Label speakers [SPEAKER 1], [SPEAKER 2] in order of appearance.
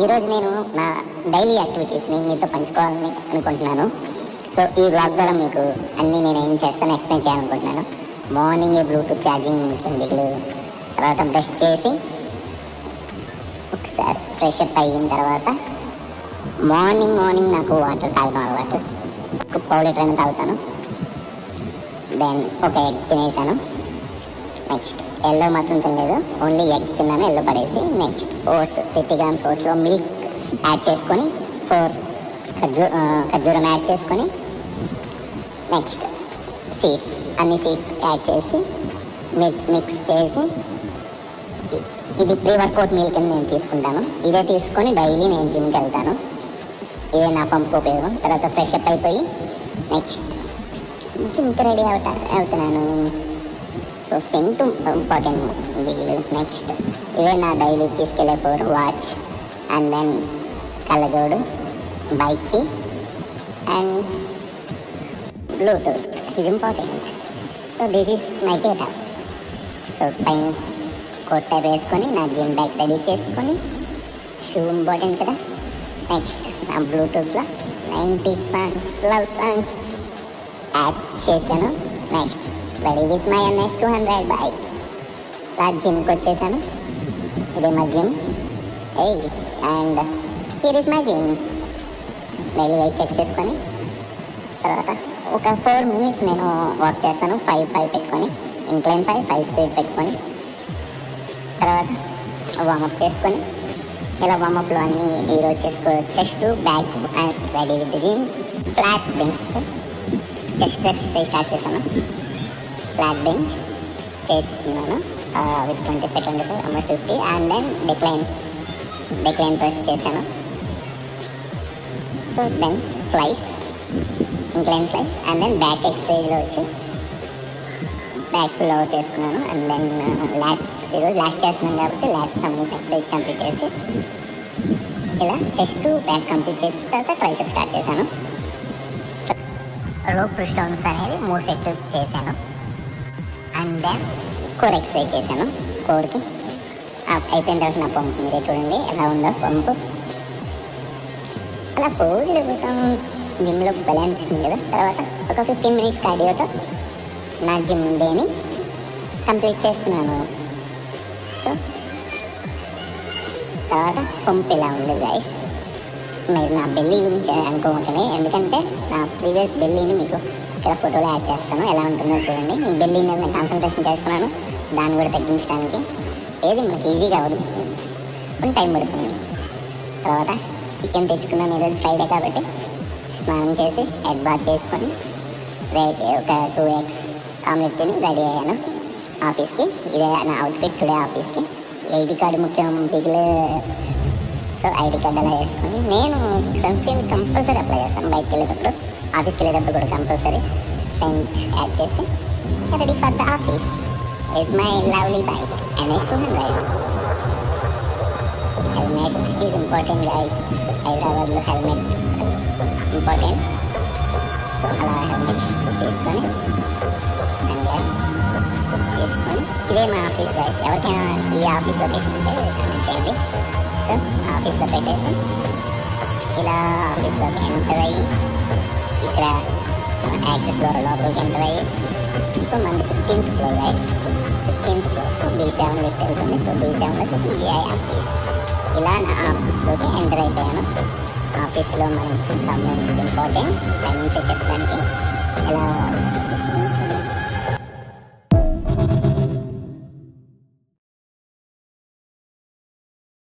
[SPEAKER 1] ఈరోజు నేను నా డైలీ యాక్టివిటీస్ని మీతో పంచుకోవాలని అనుకుంటున్నాను. సో ఈ వ్లాగ్ ద్వారా మీకు అన్నీ నేను ఏం చేస్తానో ఎక్స్ప్లెయిన్ చేయాలనుకుంటున్నాను. మార్నింగ్ బ్లూటూత్ ఛార్జింగ్ బిగులు, తర్వాత బ్రష్ చేసి ఒకసారి ఫ్రెష్ అప్ అయిన తర్వాత మార్నింగ్ నాకు వాటర్ తాగడం అలవాటు. ఒక పావు లీటర్ అయినా తాగుతాను. దెన్ ఒక ఎగ్ తినేసాను. నెక్స్ట్ ఎల్లో మాత్రం తినలేదు, ఓన్లీ ఎగ్ తిన్నాను, ఎల్లో పడేసి. నెక్స్ట్ ఓట్స్ 30 grams ఓట్స్లో మిల్క్ యాడ్ చేసుకొని 4 ఖర్జూరం యాడ్ చేసుకొని నెక్స్ట్ సీడ్స్ అన్ని సీడ్స్ యాడ్ చేసి మిక్స్ చేసి ఇది ప్రీ వర్కౌట్ మీల్ కింద నేను తీసుకుంటాను. ఇదే తీసుకొని డైలీ నేను జిమ్కి వెళ్తాను. ఇదే నా పంపు ఉపయోగం. తర్వాత ఫ్రెష్ అప్ అయిపోయి నెక్స్ట్ జిమ్కి రెడీ అవుతున్నాను. సో సెంట్ ఇంపార్టెంట్ వీళ్ళు. నెక్స్ట్ ఇవే నా డైలీ తీసుకెళ్ళే 4 వాచ్ అండ్ దెన్ కళ్ళజోడు, బైక్కి అండ్ బ్లూటూత్ ఇది important. So this is my getup. So పైన కోట్ టైప్ వేసుకొని నా జిమ్ బ్యాగ్ రెడీ చేసుకొని షూ ఇంపార్టెంట్ కదా. నెక్స్ట్ నా బ్లూటూత్లో 90 సాంగ్స్ లవ్ సాంగ్స్ యాడ్ చేశాను. Next ready with my NS 200 bike. ఇలా జిమ్కి వచ్చేసాను. ఇదే మా gym. And here is my gym. Daily weight check చేసుకొని తర్వాత ఒక 4 minutes నేను వాక్ చేస్తాను. 5 పెట్టుకొని, ఇంక్లైన్ 5 స్పీడ్ పెట్టుకొని తర్వాత వార్మప్ చేసుకొని ఇలా వార్మప్లో అన్నీ ఈరోజు chest back and ready with gym. Flat బెంచ్తో చెస్ట్ ఎక్సర్సైజ్ స్టార్ట్ చేశాను. ఫ్లాట్ బెంచ్ చేస్తున్నాను with 25 almost 50 and then decline press చేశాను. So then flies, incline flies and then back ఎక్సర్సైజ్లో వచ్చి బ్యాక్ పుల్ ఓవర్ చేసుకున్నాను. అండ్ దెన్ లాట్స్ ఈరోజు last చేస్తున్నాను కాబట్టి లాట్స్ సంబంధించిన ఎక్సర్సైజ్ కంప్లీట్ చేసి ఇలా చెస్ట్ బ్యాక్ కంప్లీట్ చేసిన తర్వాత ట్రైసెప్ స్టార్ట్ చేశాను. రోప్ పుష్ డౌన్స్ అనేది 3 సెట్లు చేశాను. అండ్ దెన్ కోర్ ఎక్సర్సైజ్ చేశాను. కోర్కి అయిపోయిన తర్వాత నా పంపు మీరే చూడండి ఎలా ఉందో పంపు. అలా పోజులు కోసం జిమ్లో భలే అనిపిస్తుంది కదా. తర్వాత ఒక 15 minutes కార్డియోతో నా జిమ్ డేని కంప్లీట్ చేస్తున్నాను. సో తర్వాత పంపు ఇలా ఉంది గైస్. మీరు నా బెల్లీ గురించి అనుకోవటమే, ఎందుకంటే నా ప్రీవియస్ బెల్లీని మీకు ఇక్కడ ఫోటోలో యాడ్ చేస్తాను. ఎలా ఉంటుందో చూడండి. ఈ బెల్లీ మీద నేను కాన్సన్ట్రేషన్ చేస్తున్నాను, దాన్ని కూడా తగ్గించడానికి. ఏది మనకి ఈజీగా అవ్వదు, కొంచెం టైం పడుతుంది. తర్వాత చికెన్ తెచ్చుకున్నాను ఈరోజు ఫ్రైడే కాబట్టి. స్నానం చేసి హెడ్ బాత్ చేసుకొని ఒక 2 eggs ఆమ్లెట్ తిని రెడీ అయ్యాను ఆఫీస్కి. ఇదే నా అవుట్ఫిట్ టుడే ఆఫీస్కి. ఐడి కార్డు ముఖ్యం బిగులు. సో ఐడి కార్డు అలా వేసుకొని నేను సన్ స్క్రీన్ కంపల్సరీ అప్లై చేస్తాను. బయటకు వెళ్ళేటప్పుడు, ఆఫీస్కి వెళ్ళేటప్పుడు కూడా కంపల్సరీ సెంట్ యాడ్ చేసి ready for the office with my lovely bike NS 200. Helmet is important guys. హైదరాబాద్లో హెల్మెట్ ఇంపార్టెంట్. సో అలా హెల్మెట్ తీసుకొని సన్గ్లాస్ తీసుకొని ఇదే మా ఆఫీస్ గైస్. ఎవరికైనా ఈ ఆఫీస్ లొకేషన్ ఉంటే కమెంట్ చేయండి. సో ఆఫీస్లో పెట్టేసి ఇలా ఆఫీస్లోకి ఎంటర్ అయ్యి ఇక్కడ యాక్సెస్ ద్వారా లోపలికి ఎంటర్ అయ్యి సో మనకి 15th floor guys. 15th floor. So B7 lift వెళ్తుంది. సో B7లో CGI ఆఫీస్. ఇలా నా ఆఫీస్లోకి ఎంటర్ అయిపోయాను. ఆఫీస్లో మనం ఇంపార్టెంట్ టైమింగ్స్ వచ్చేసడానికి ఇలా